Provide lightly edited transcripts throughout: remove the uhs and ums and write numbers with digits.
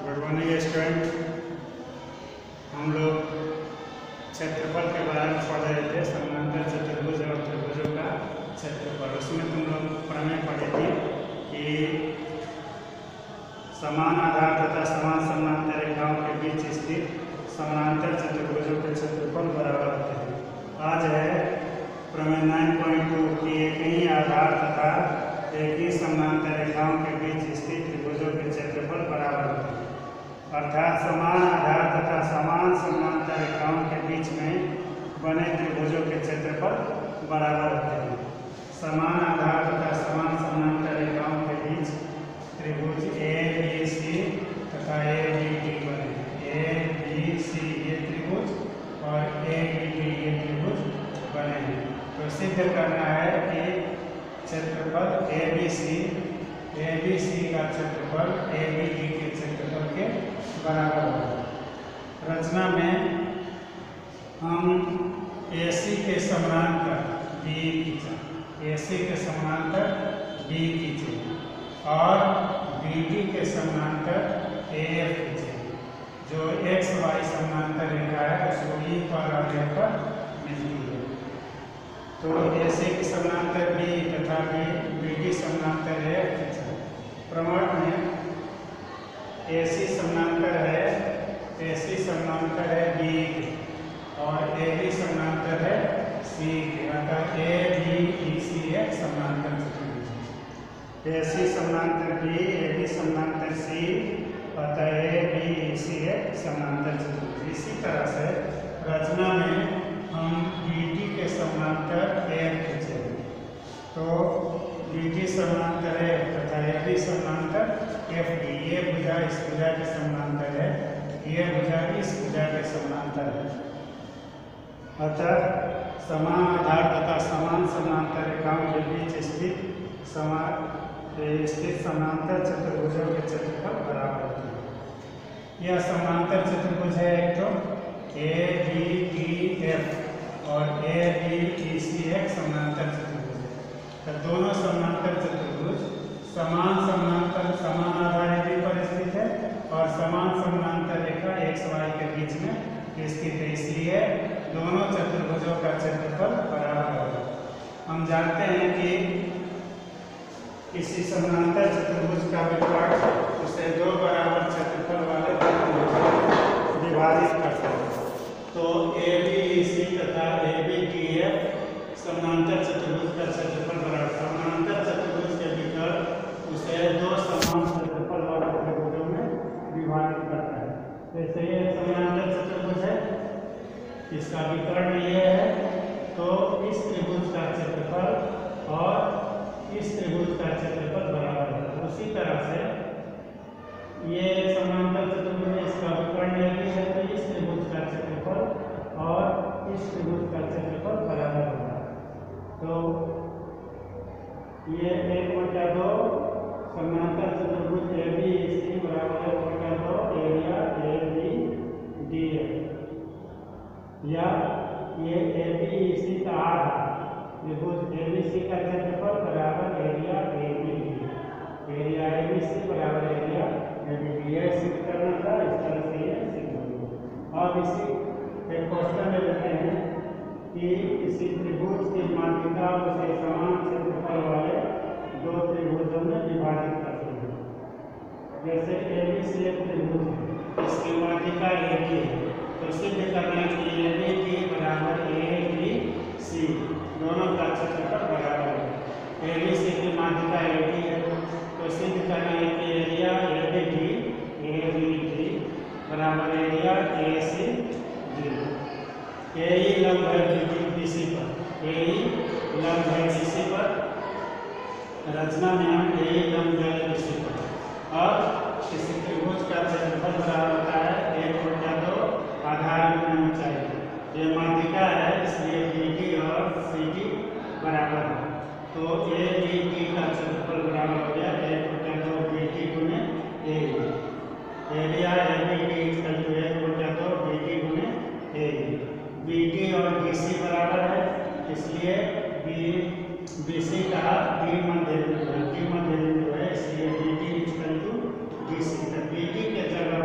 Good morning student. हम लोग क्षेत्रफल के बारे में पढ़ रहे थे, समानांतर चतुर्भुज और त्रिभुजों का क्षेत्रफल। उसमें तुम लोग प्रमेय पढ़े थे कि समान आधार तथा समान समानांतर रेखाओं के बीच स्थित समानांतर चतुर्भुजों के क्षेत्रफल बराबर होते हैं। आज है प्रमेय 9.2 कि एक ही आधार तथा एक ही समानांतर रेखाओं के बीच स्थित त्रिभुजों के क्षेत्रफल बराबर होते हैं। अर्थात समान आधार तथा समान समानांतर रेखाओं के बीच में बने त्रिभुजों के क्षेत्रफल बराबर होते हैं। समान आधार तथा समान समानांतर रेखाओं के बीच त्रिभुज ए बी सी तथा ए बी डी बने। ए बी सी ये त्रिभुज और ए बी डी ये त्रिभुज बने हैं। तो सिद्ध करना है कि क्षेत्रफल ए बी सी का क्षेत्रफल ए बी डी के क्षेत्रफल के बराबर होगा। रचना में हम AC के समानांतर B खींचा, AC के समानांतर B खींचे और BD के समानांतर AF खींचे। जो x y समानांतर रेखा है उसको E पर और F पर मिलती है। तो AC के समानांतर B तथा BD समानांतर AF खींचा। प्रमाण में AC समानांतर है B और AB समानांतर है C के, अतः ABEC एक समानांतर चतुर्भुज। AC समानांतर B, AB समानांतर C, अतः ABEC एक समानांतर चतुर्भुज। इसी तरह से रचना में हम BD के समानांतर AF खींचे तो BD समानांतर है तथा AB समानांतर FD। ये भुजा इस भुजा के समानांतर है, ये भुजा इस भुजा के समानांतर है। अतः समान आधार तथा समान समानांतर रेखाओं के बीच स्थित समानांतर चतुर्भुजों के क्षेत्रफल बराबर होते हैं। यह समानांतर चतुर्भुज है एक तो ABDF और ABEC एक समानांतर चतुर्भुज है। तो दोनों समानांतर चतुर्भुज समान आधार AB पर स्थित है और समान समानांतर रेखा XY के बीच में स्थित है, इसलिए दोनों चतुर्भुजों का क्षेत्रफल बराबर होगा। हम जानते हैं कि किसी समानांतर चतुर्भुज का विकर्ण उसे दो बराबर क्षेत्रफल वाले विभाजित करता है। तो ABEC तथा ABDF समानांतर चतुर्भुज का क्षेत्रफल बराबर। समानांतर चतुर्भुज के विकर्ण उसे दो समान क्षेत्रफल वाले त्रिभुजों में विभाजित करता है। जैसे ये समानांतर चतुर्भुज है, इसका विकर्ण ये है, तो इस त्रिभुज का क्षेत्रफल और इस त्रिभुज का क्षेत्रफल बराबर है। उसी तरह से ये समानांतर चतुर्भुज है, इसका विकर्ण ये है, तो इस त्रिभुज का क्षेत्रफल और इस त्रिभुज का क्षेत्रफल बराबर होगा। तो ये 1/2 समानांतर चतुर्भुज ABEC बराबर 1/2 एरिया ABDF, या ये ABEC का आधा त्रिभुज ABC का क्षेत्रफल बराबर एरिया ABD। एरिया ABC बराबर एरिया ABD। ये सिद्ध करना था, इस तरह से ये सिद्ध होगा। अब इसी एक क्वेश्चन में लेते हैं कि इसी त्रिभुज की माध्यिका उसे समान क्षेत्रफल वाले दो त्रिभुजों में विभाजित करते हैं। जैसे ABC एक त्रिभुज है, इसकी माध्यिका AB है, तो सिद्ध करना है कि ABD बराबर ABC, दोनों का क्षेत्रफल बराबर है। ABC की माध्यिका AD है, तो सिद्ध करना है कि एरिया ABD बराबर एरिया ACD। AE लंब है BC पर, AE लंब है BC पर। रचना में हम AE लंब है BC पर। अब किसी त्रिभुज का क्षेत्रफल बराबर होता है 1/2 आधार में चाहिए। ये माध्यिका है, इसलिए BD और CD बराबर है। तो ABD का क्षेत्रफल बराबर हो गया 1/2 BD गुने AE। एरिया ABD 1/2 BD गुने AE। BD और BC बराबर है, इसलिए BC का D मध्य बिंदु है, इसलिए BD BC। BD के जगह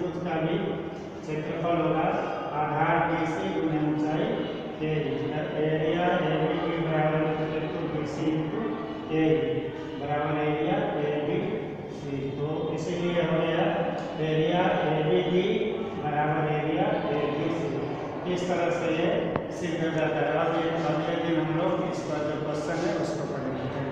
चतुर्भुज का भी क्षेत्रफल होगा आधार बी से गुना ऊंचाई ए। एरिया ए बी के बराबर है तो बी सी इंटू ए बराबर एरिया ए बी सी। तो इसीलिए हो गया एरिया ए बी डी बराबर एरिया ए बी सी। इस तरह से ये सिद्ध हो जाता है। अब अगले दिन हम लोग इसका जो क्वेश्चन है उसको पढ़ेंगे।